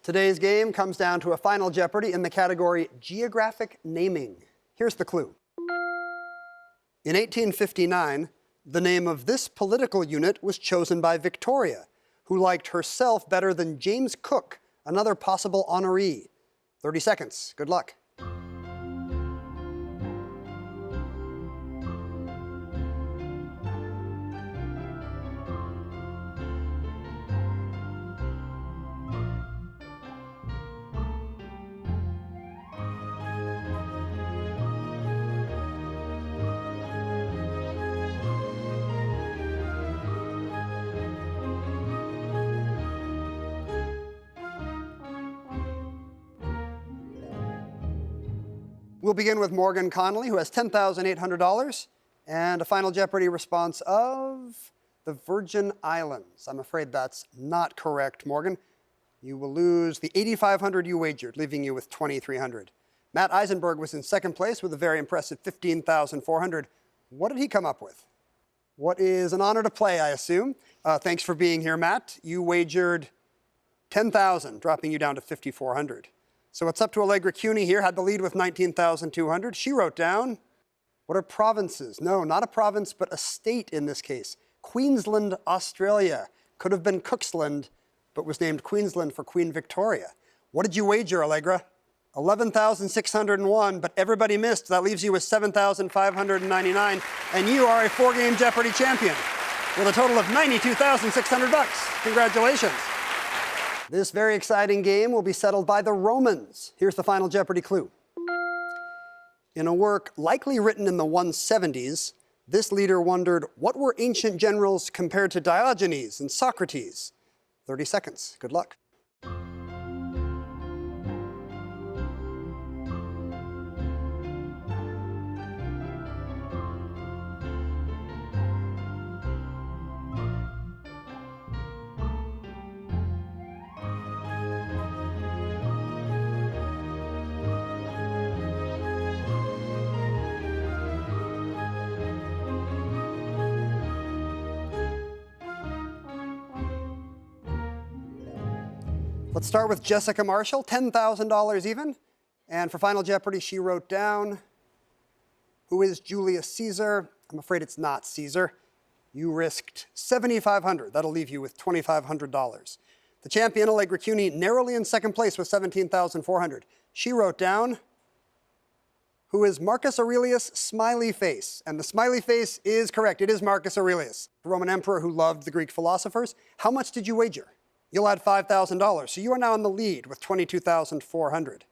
Today's game comes down to a Final Jeopardy in the category Geographic Naming. Here's the clue. In 1859, the name of this political unit was chosen by Victoria, who liked herself better than James Cook, another possible honoree. 30 seconds. Good luck. We'll begin with Morgan Connolly, who has $10,800, and a Final Jeopardy response of the Virgin Islands. I'm afraid that's not correct, Morgan. You will lose the $8,500 you wagered, leaving you with $2,300. Matt Eisenberg was in second place with a very impressive $15,400. What did he come up with? What is an honor to play, I assume. Thanks for being here, Matt. You wagered $10,000, dropping you down to $5,400. So it's up to Allegra Cuny here, had the lead with $19,200. She wrote down, what are provinces? No, not a province, but a state in this case. Queensland, Australia. Could have been Cooksland, but was named Queensland for Queen Victoria. What did you wager, Allegra? $11,601, but everybody missed. That leaves you with $7,599, and you are a four-game Jeopardy champion with a total of $92,600. Congratulations. This very exciting game will be settled by the Romans. Here's the Final Jeopardy clue. In a work likely written in the 170s, this leader wondered, what were ancient generals compared to Diogenes and Socrates? 30 seconds. Good luck. Let's start with Jessica Marshall, $10,000 even. And for Final Jeopardy, she wrote down, who is Julius Caesar? I'm afraid it's not Caesar. You risked $7,500. That'll leave you with $2,500. The champion, Allegra Cuny, narrowly in second place with $17,400. She wrote down, who is Marcus Aurelius Smiley Face? And the smiley face is correct. It is Marcus Aurelius, the Roman emperor who loved the Greek philosophers. How much did you wager? You'll add $5,000, so you are now in the lead with $22,400.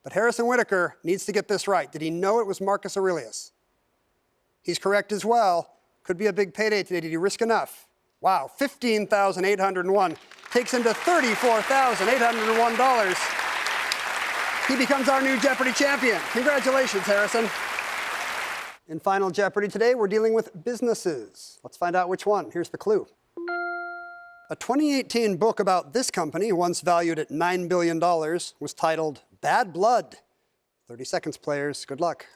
But Harrison Whitaker needs to get this right. Did he know it was Marcus Aurelius? He's correct as well. Could be a big payday today. Did he risk enough? Wow, $15,801 takes him to $34,801. He becomes our new Jeopardy champion. Congratulations, Harrison. In Final Jeopardy today, we're dealing with businesses. Let's find out which one. Here's the clue. A 2018 book about this company, once valued at $9 billion, was titled Bad Blood. 30 seconds, players. Good luck.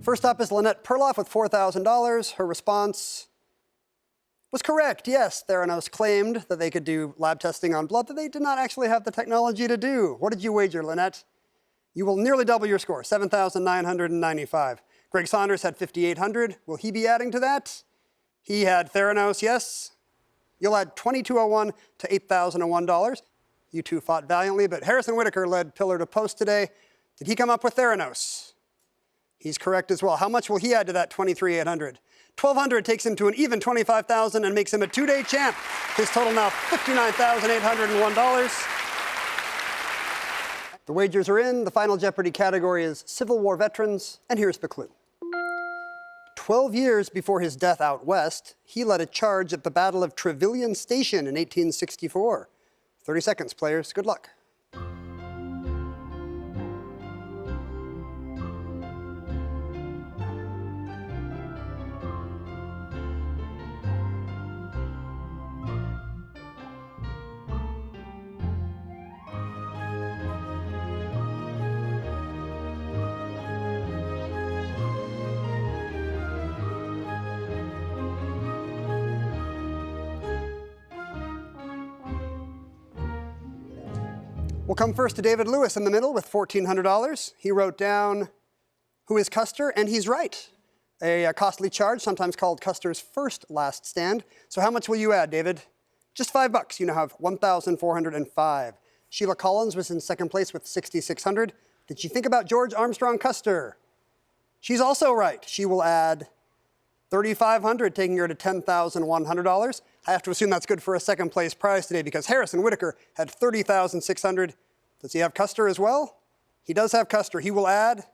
First up is Lynette Perloff with $4,000. Her response was correct. Yes, Theranos claimed that they could do lab testing on blood that they did not actually have the technology to do. What did you wager, Lynette? You will nearly double your score, $7,995. Greg Saunders had $5,800. Will he be adding to that? He had Theranos, yes. You'll add $2,201 to $8,001. You two fought valiantly, but Harrison Whitaker led pillar to post today. Did he come up with Theranos? He's correct as well. How much will he add to that $23,800? $1,200 takes him to an even $25,000 and makes him a two-day champ. His total now $59,801. The wagers are in. The Final Jeopardy category is Civil War veterans, and here's the clue. 12 years before his death out west, he led a charge at the Battle of Trevilian Station in 1864. 30 seconds, players. Good luck. We'll come first to David Lewis in the middle with $1,400. He wrote down, who is Custer? And he's right. A costly charge, sometimes called Custer's first last stand. So how much will you add, David? Just $5. You now have $1,405. Sheila Collins was in second place with $6,600. Did she think about George Armstrong Custer? She's also right. She will add $3,500, taking her to $10,100. I have to assume that's good for a second place prize today because Harrison Whitaker had $30,600. Does he have Custer as well? He does have Custer. He will add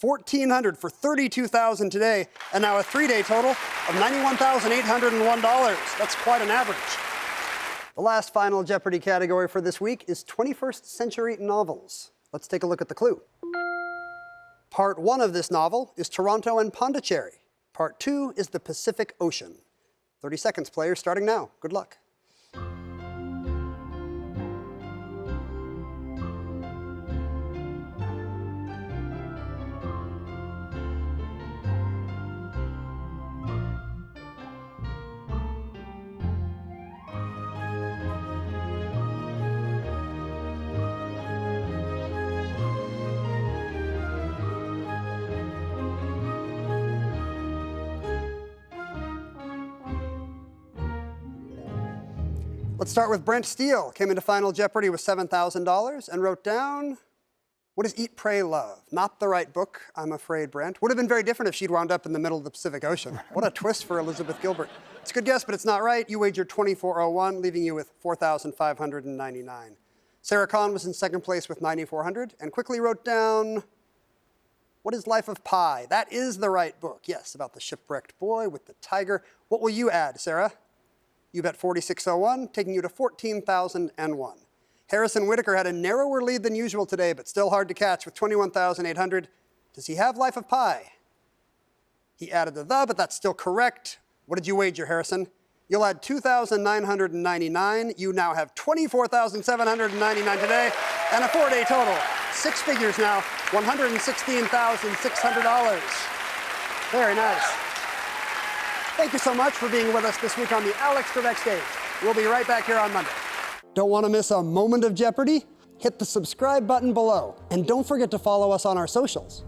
$1,400 for $32,000 today, and now a three-day total of $91,801. That's quite an average. The last Final Jeopardy category for this week is 21st century novels. Let's take a look at the clue. Part 1 of this novel is Toronto and Pondicherry. Part 2 is the Pacific Ocean. 30 seconds, players, starting now. Good luck. Let's start with Brent Steele. Came into Final Jeopardy with $7,000 and wrote down, what is Eat, Pray, Love? Not the right book, I'm afraid, Brent. Would have been very different if she'd wound up in the middle of the Pacific Ocean. What a twist for Elizabeth Gilbert. It's a good guess, but it's not right. You wagered $2,401, leaving you with $4,599. Sarah Kahn was in second place with $9,400 and quickly wrote down, what is Life of Pi? That is the right book. Yes, about the shipwrecked boy with the tiger. What will you add, Sarah? You bet $4,601, taking you to $14,001. Harrison Whitaker had a narrower lead than usual today, but still hard to catch with $21,800. Does he have Life of Pi? He added the, but that's still correct. What did you wager, Harrison? You'll add $2,999. You now have $24,799 today, and a four-day total. Six figures now, $116,600. Very nice. Thank you so much for being with us this week on the Alex Trebek stage. We'll be right back here on Monday. Don't want to miss a moment of Jeopardy? Hit the subscribe button below. And don't forget to follow us on our socials.